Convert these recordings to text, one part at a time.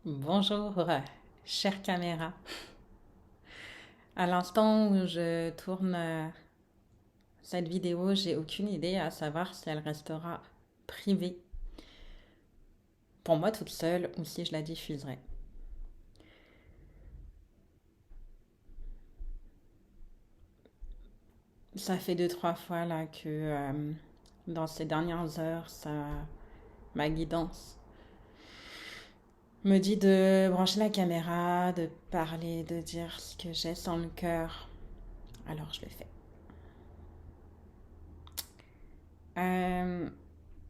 Bonjour, chère caméra. À l'instant où je tourne cette vidéo, j'ai aucune idée à savoir si elle restera privée pour moi toute seule ou si je la diffuserai. Ça fait deux, trois fois là que dans ces dernières heures, ma guidance me dit de brancher la caméra, de parler, de dire ce que j'ai sans le cœur. Alors je le fais. Euh,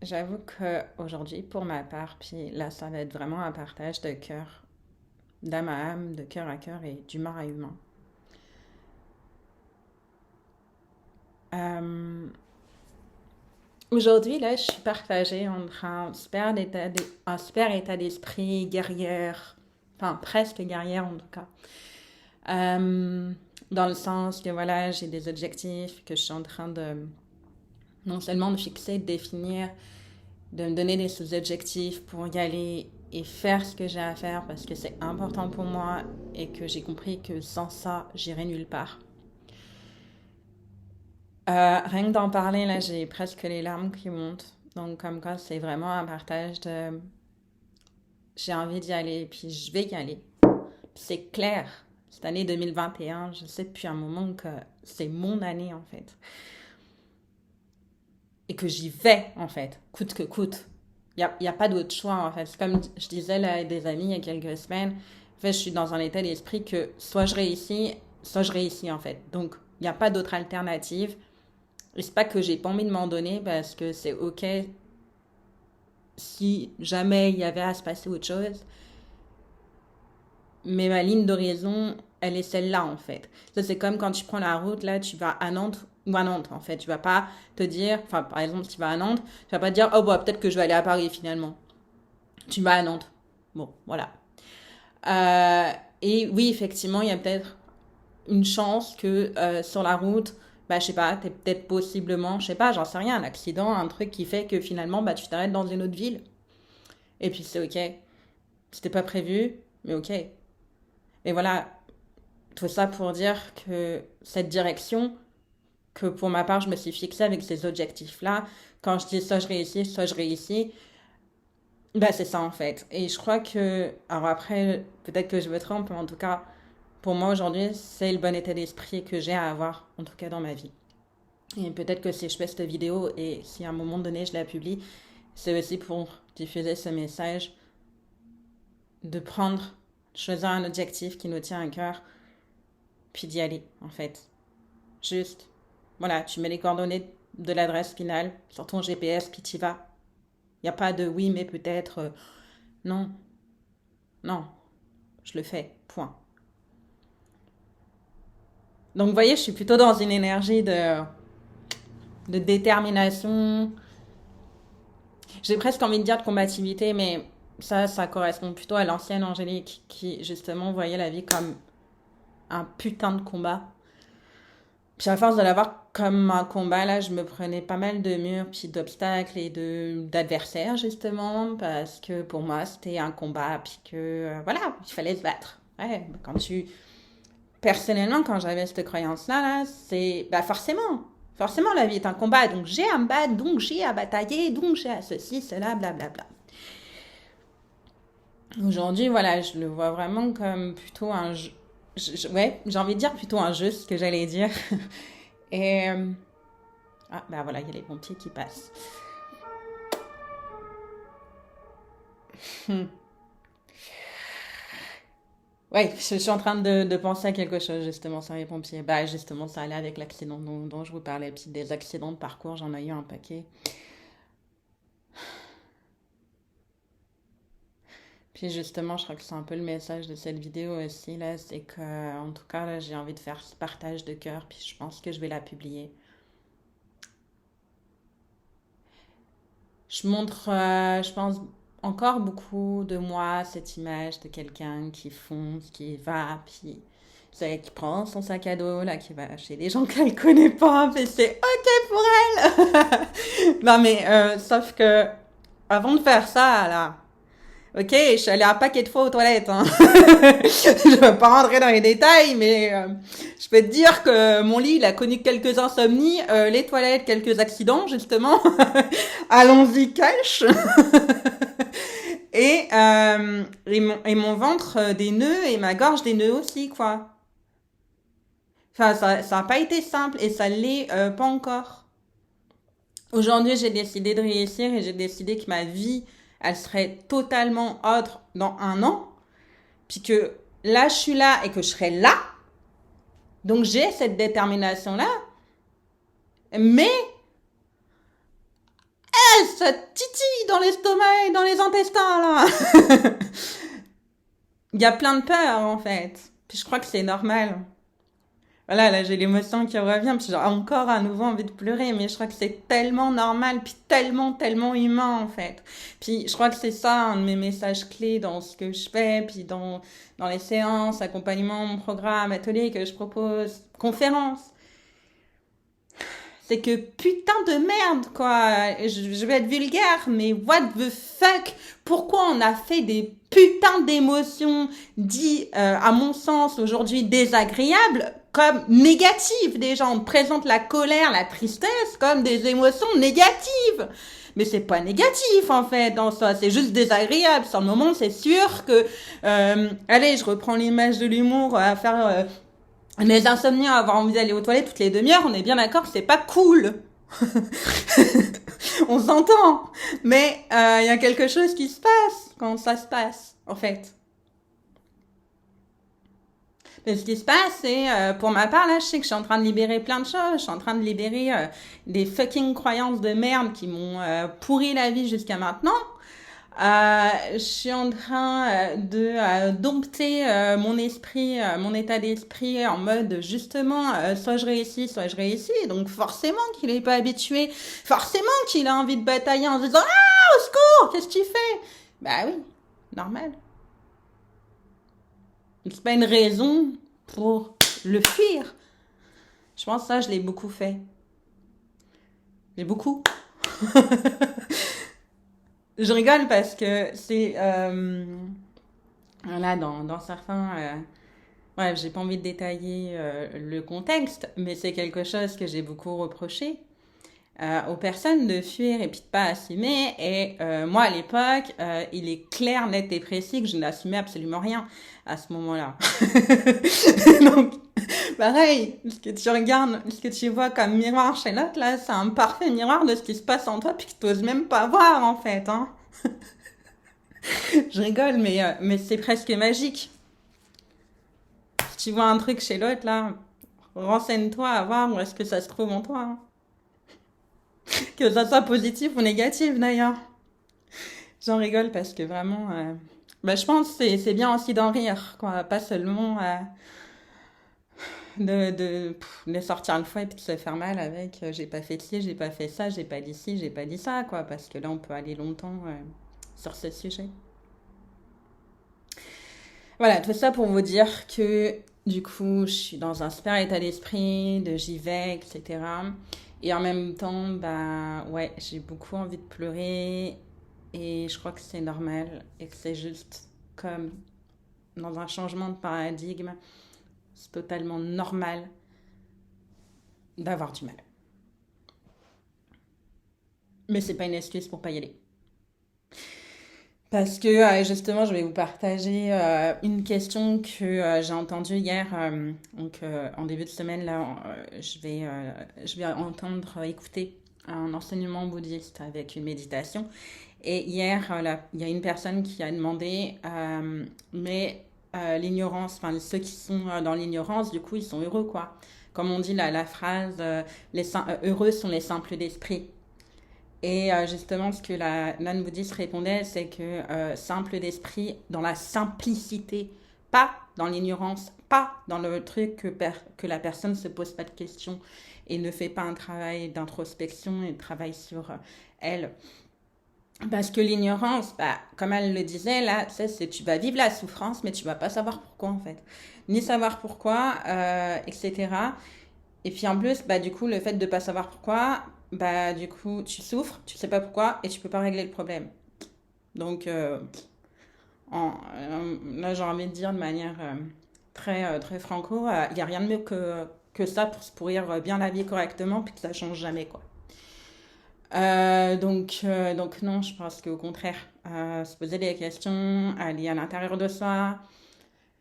J'avoue qu'aujourd'hui, pour ma part, puis là, ça va être vraiment un partage de cœur, d'âme à âme, de cœur à cœur et d'humain à humain. Euh, Aujourd'hui, là, je suis partagée entre un super état d'esprit guerrière, enfin presque guerrière en tout cas. Euh, Dans le sens que voilà, j'ai des objectifs que je suis en train de non seulement de fixer, de définir, de me donner des sous-objectifs pour y aller et faire ce que j'ai à faire parce que c'est important pour moi et que j'ai compris que sans ça, j'irai nulle part. Rien que d'en parler, là, j'ai presque les larmes qui montent. Donc, comme quoi, c'est vraiment un partage de j'ai envie d'y aller, puis je vais y aller. C'est clair, cette année 2021, je sais depuis un moment que c'est mon année, en fait. Et que j'y vais, en fait, coûte que coûte. Il y a pas d'autre choix, en fait. C'est comme je disais là, à des amis il y a quelques semaines. En fait, je suis dans un état d'esprit que soit je réussis, en fait. Donc, il n'y a pas d'autre alternative. Et c'est pas que j'ai pas envie de m'en donner parce que c'est ok si jamais il y avait à se passer autre chose. Mais ma ligne d'horizon, elle est celle-là, en fait. Ça, c'est comme quand tu prends la route, là, tu vas à Nantes ou à Nantes, en fait. Tu vas pas te dire, enfin, par exemple, si tu vas à Nantes, tu vas pas te dire, oh, bah, peut-être que je vais aller à Paris, finalement. Tu vas à Nantes. Bon, voilà. Euh, et oui, effectivement, il y a peut-être une chance que sur la route, bah, je sais pas, t'es peut-être possiblement, je sais pas, j'en sais rien, un accident, un truc qui fait que finalement, bah, tu t'arrêtes dans une autre ville. Et puis c'est ok. C'était pas prévu, mais ok. Et voilà, tout ça pour dire que cette direction, que pour ma part, je me suis fixée avec ces objectifs-là, quand je dis soit je réussis, bah c'est ça en fait. Et je crois que, alors après, peut-être que je me trompe, mais en tout cas, pour moi aujourd'hui, c'est le bon état d'esprit que j'ai à avoir, en tout cas dans ma vie. Et peut-être que si je fais cette vidéo et si à un moment donné je la publie, c'est aussi pour diffuser ce message de prendre, choisir un objectif qui nous tient à cœur, puis d'y aller, en fait. Juste, voilà, tu mets les coordonnées de l'adresse finale sur ton GPS, puis tu y vas. Il n'y a pas de oui, mais peut-être. Non, non, je le fais, point. Donc, vous voyez, je suis plutôt dans une énergie de détermination. J'ai presque envie de dire de combativité, mais ça correspond plutôt à l'ancienne Angélique qui, justement, voyait la vie comme un putain de combat. Puis à force de l'avoir comme un combat, là, je me prenais pas mal de murs, puis d'obstacles et d'adversaires, justement, parce que pour moi, c'était un combat, puis que, voilà, il fallait se battre. Ouais, quand tu... Personnellement, quand j'avais cette croyance-là, là, c'est... Bah forcément, la vie est un combat, donc j'ai à me battre, donc j'ai à batailler, donc j'ai à ceci, cela, blablabla. Aujourd'hui, voilà, je le vois vraiment comme plutôt un jeu. Ouais, j'ai envie de dire plutôt un jeu, ce que j'allais dire. Et ah, bah voilà, il y a les pompiers qui passent. Hmm. Ouais, je suis en train de penser à quelque chose justement sur les pompiers. Bah justement, ça allait avec l'accident dont je vous parlais. Puis des accidents de parcours, j'en ai eu un paquet. Puis justement, je crois que c'est un peu le message de cette vidéo aussi, là. C'est que, en tout cas, là, j'ai envie de faire ce partage de cœur. Puis je pense que je vais la publier. Je montre, je pense, encore beaucoup de moi, cette image de quelqu'un qui fonce, qui va, puis c'est qui prend son sac à dos, là, qui va chez des gens qu'elle connaît pas, puis c'est ok pour elle. Non mais, sauf que, avant de faire ça, là, Ok, je suis allée un paquet de fois aux toilettes, hein. Je vais pas rentrer dans les détails, mais je peux te dire que mon lit, il a connu quelques insomnies, les toilettes, quelques accidents, justement. Allons-y, cash. Et mon ventre, des nœuds, et ma gorge, des nœuds aussi, quoi. Enfin, ça a pas été simple, et ça l'est pas encore. Aujourd'hui, j'ai décidé de réussir, et j'ai décidé que ma vie, elle serait totalement autre dans un an. Puis que là, je suis là et que je serai là. Donc, j'ai cette détermination-là. Mais, ça titille dans l'estomac et dans les intestins, là. Il y a plein de peurs, en fait. Puis je crois que c'est normal. Voilà, là, j'ai l'émotion qui revient. Puis j'ai encore à nouveau envie de pleurer. Mais je crois que c'est tellement normal. Puis tellement, tellement humain, en fait. Puis je crois que c'est ça, un de mes messages clés dans ce que je fais. Puis dans les séances, accompagnement, mon programme, atelier que je propose, conférences. C'est que putain de merde, quoi. Je vais être vulgaire, mais what the fuck? Pourquoi on a fait des putains d'émotions dites, à mon sens, aujourd'hui désagréables, comme négatives déjà? On présente la colère, la tristesse comme des émotions négatives. Mais c'est pas négatif en fait dans ça, c'est juste désagréable. Sur le moment, c'est sûr que, allez, je reprends l'image de l'humour à faire les insomnies, avoir envie d'aller aux toilettes toutes les demi-heures, on est bien d'accord, c'est pas cool. On s'entend. Mais il y a quelque chose qui se passe quand ça se passe, en fait. Mais ce qui se passe, c'est, pour ma part, là, je sais que je suis en train de libérer plein de choses. Je suis en train de libérer des fucking croyances de merde qui m'ont pourri la vie jusqu'à maintenant. Je suis en train de dompter mon esprit, mon état d'esprit en mode justement, soit je réussis, soit je réussis. Donc forcément qu'il est pas habitué, forcément qu'il a envie de batailler en se disant ah au secours, qu'est-ce que tu fais? Bah oui, normal. C'est pas une raison pour le fuir. Je pense que ça, je l'ai beaucoup fait. J'ai beaucoup. Je rigole parce que c'est là dans certains ouais, j'ai pas envie de détailler le contexte, mais c'est quelque chose que j'ai beaucoup reproché aux personnes de fuir et puis de pas assumer. Et moi, à l'époque, il est clair, net et précis que je n'assumais absolument rien à ce moment-là. Donc, pareil, ce que tu regardes, ce que tu vois comme miroir chez l'autre, là, c'est un parfait miroir de ce qui se passe en toi puis que tu n'oses même pas voir, en fait. Hein. Je rigole, mais c'est presque magique. Si tu vois un truc chez l'autre, là, renseigne-toi à voir où est-ce que ça se trouve en toi. Hein. Que ça soit positif ou négatif, d'ailleurs. J'en rigole parce que vraiment, bah, je pense que c'est bien aussi d'en rire, quoi. Pas seulement de sortir le foie et puis de se faire mal avec j'ai pas fait ci, j'ai pas fait ça, j'ai pas dit ci, j'ai pas dit ça, quoi. Parce que là, on peut aller longtemps sur ce sujet. Voilà, tout ça pour vous dire que du coup, je suis dans un super état d'esprit, de j'y vais, etc. Et en même temps, bah ouais, j'ai beaucoup envie de pleurer et je crois que c'est normal et que c'est juste comme dans un changement de paradigme, c'est totalement normal d'avoir du mal. Mais c'est pas une excuse pour pas y aller. Parce que justement, je vais vous partager une question que j'ai entendue hier, donc en début de semaine là, je vais entendre écouter un enseignement bouddhiste avec une méditation. Et hier, il y a une personne qui a demandé, mais l'ignorance, enfin ceux qui sont dans l'ignorance, du coup, ils sont heureux quoi. Comme on dit la phrase, heureux sont les simples d'esprit. Et justement, ce que la l'âne bouddhiste répondait, c'est que simple d'esprit, dans la simplicité, pas dans l'ignorance, pas dans le truc que la personne ne se pose pas de questions et ne fait pas un travail d'introspection et de travail sur elle. Parce que l'ignorance, bah, comme elle le disait, là, c'est tu vas vivre la souffrance, mais tu vas pas savoir pourquoi en fait. Ni savoir pourquoi, etc. Et puis en plus, bah, du coup, le fait de pas savoir pourquoi, du coup, tu souffres, tu sais pas pourquoi et tu peux pas régler le problème. Donc, Là, j'ai envie de dire de manière très franco, il n'y a rien de mieux que ça pour se pourrir bien la vie correctement, puis que ça change jamais, quoi. Donc non, je pense qu'au contraire, se poser des questions, aller à l'intérieur de soi,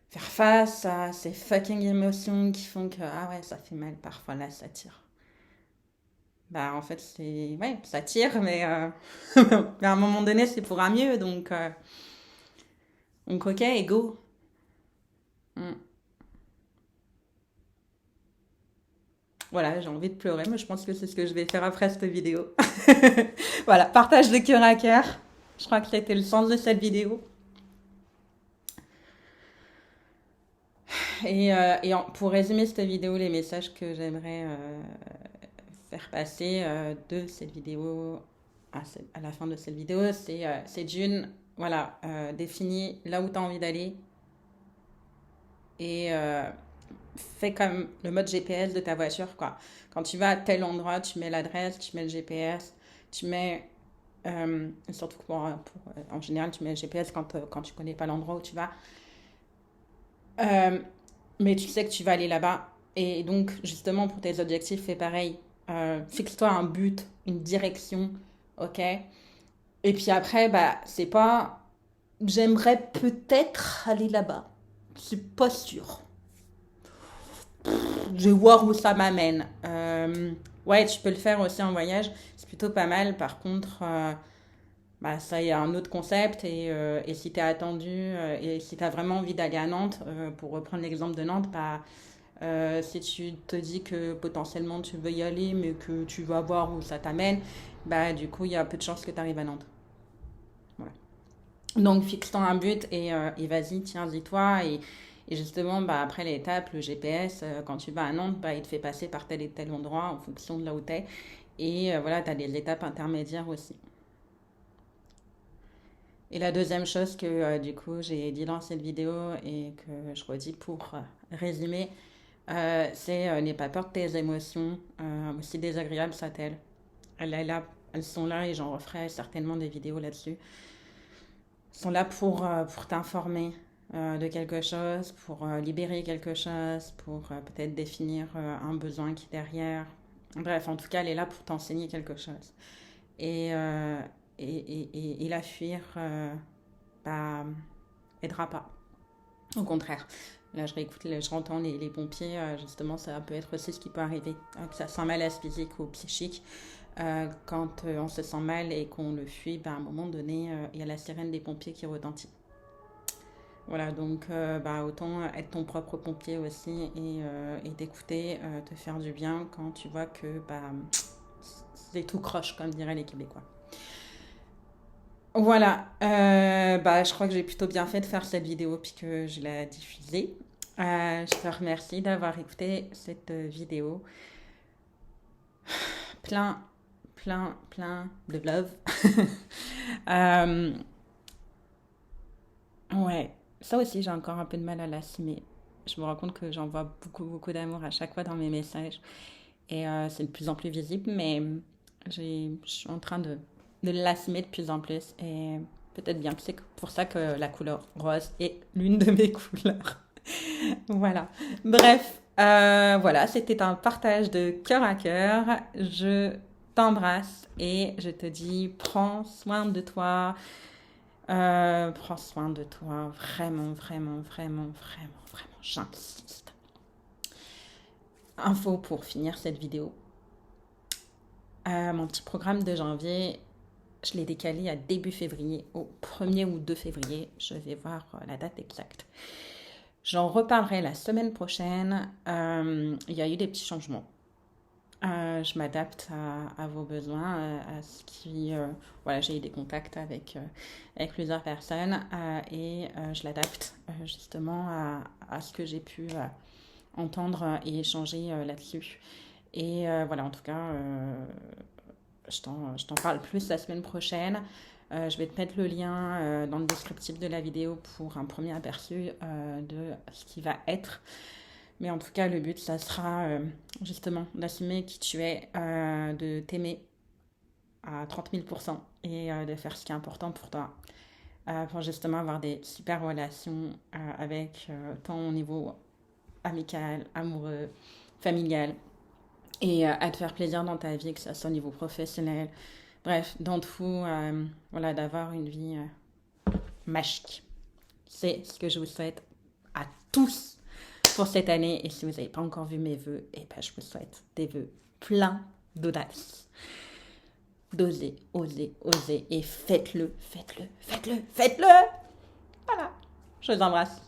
faire face à ces fucking émotions qui font que, ah ouais, ça fait mal parfois, là, ça tire. Bah, en fait, c'est. Ouais, ça tire, mais, mais à un moment donné, c'est pour un mieux, donc ok, et go. Mm. Voilà, j'ai envie de pleurer, mais je pense que c'est ce que je vais faire après cette vidéo. Voilà, partage de cœur à cœur. Je crois que c'était le sens de cette vidéo. Pour résumer cette vidéo, les messages que j'aimerais faire passer de cette vidéo à la fin de cette vidéo, c'est d'une, voilà, définis là où tu as envie d'aller et fais comme le mode GPS de ta voiture, quoi. Quand tu vas à tel endroit, tu mets l'adresse, tu mets le GPS, tu mets, surtout en général, tu mets le GPS quand tu connais pas l'endroit où tu vas. Euh, mais tu sais que tu vas aller là-bas. Et donc, justement, pour tes objectifs, fais pareil. Fixe-toi un but, une direction, ok? Et puis après, bah, c'est pas. J'aimerais peut-être aller là-bas. Je suis pas sûre. Je vais voir où ça m'amène. Ouais, tu peux le faire aussi en voyage. C'est plutôt pas mal. Par contre, bah, ça y est un autre concept. Et si t'es attendu et si t'as vraiment envie d'aller à Nantes, pour reprendre l'exemple de Nantes, bah, si tu te dis que potentiellement tu veux y aller, mais que tu vas voir où ça t'amène, bah du coup, il y a peu de chances que tu arrives à Nantes. Voilà. Donc, fixe-toi un but et vas-y, tiens-y-toi. Et justement, bah, après l'étape, le GPS, quand tu vas à Nantes, bah, il te fait passer par tel et tel endroit en fonction de là où tu es. Et voilà, tu as des étapes intermédiaires aussi. Et la deuxième chose que du coup j'ai dit dans cette vidéo et que je redis pour résumer, c'est n'aie pas peur de tes émotions, aussi désagréables soient-elles. Elles sont là et j'en referai certainement des vidéos là-dessus. Elles sont là pour t'informer de quelque chose, pour libérer quelque chose, pour peut-être définir un besoin qui est derrière. Bref, en tout cas, elle est là pour t'enseigner quelque chose. Et, euh, et la fuir, bah, aidera pas. Au contraire. Là, je rentends les pompiers, justement, ça peut être aussi ce qui peut arriver, que ça sent malaise physique ou psychique. Quand on se sent mal et qu'on le fuit, bah, à un moment donné, il y a la sirène des pompiers qui retentit. Voilà, donc bah, autant être ton propre pompier aussi et t'écouter, te faire du bien quand tu vois que bah, c'est tout croche, comme diraient les Québécois. Voilà, bah, je crois que j'ai plutôt bien fait de faire cette vidéo puis que je l'ai diffusée. Je te remercie d'avoir écouté cette vidéo. Plein, plein de love. Euh, ouais, ça aussi j'ai encore un peu de mal à l'assumer. Je me rends compte que j'envoie beaucoup d'amour à chaque fois dans mes messages et c'est de plus en plus visible, mais je suis en train de l'assumer de plus en plus et peut-être bien que c'est pour ça que la couleur rose est l'une de mes couleurs. Voilà. Bref, voilà, c'était un partage de cœur à cœur. Je t'embrasse et je te dis prends soin de toi. Prends soin de toi. Vraiment, j'insiste. Info pour finir cette vidéo. Mon petit programme de janvier, je l'ai décalé à début février, au 1er ou 2 février. Je vais voir la date exacte. J'en reparlerai la semaine prochaine. Il y a eu des petits changements. Je m'adapte à vos besoins, à ce qui... voilà, j'ai eu des contacts avec plusieurs personnes et je l'adapte justement à ce que j'ai pu entendre et échanger là-dessus. Et voilà, en tout cas, je t'en parle plus la semaine prochaine. Je vais te mettre le lien dans le descriptif de la vidéo pour un premier aperçu de ce qui va être. Mais en tout cas, le but, ça sera justement d'assumer qui tu es, de t'aimer à 30 000% et de faire ce qui est important pour toi. pour justement avoir des super relations avec tant au niveau amical, amoureux, familial, et à te faire plaisir dans ta vie, que ce soit au niveau professionnel. Bref, dans tout, voilà, d'avoir une vie magique. C'est ce que je vous souhaite à tous pour cette année. Et si vous n'avez pas encore vu mes vœux, eh ben, je vous souhaite des vœux pleins d'audace. D'oser, oser, oser. Et faites-le, faites-le, faites-le, faites-le. Voilà. Je vous embrasse.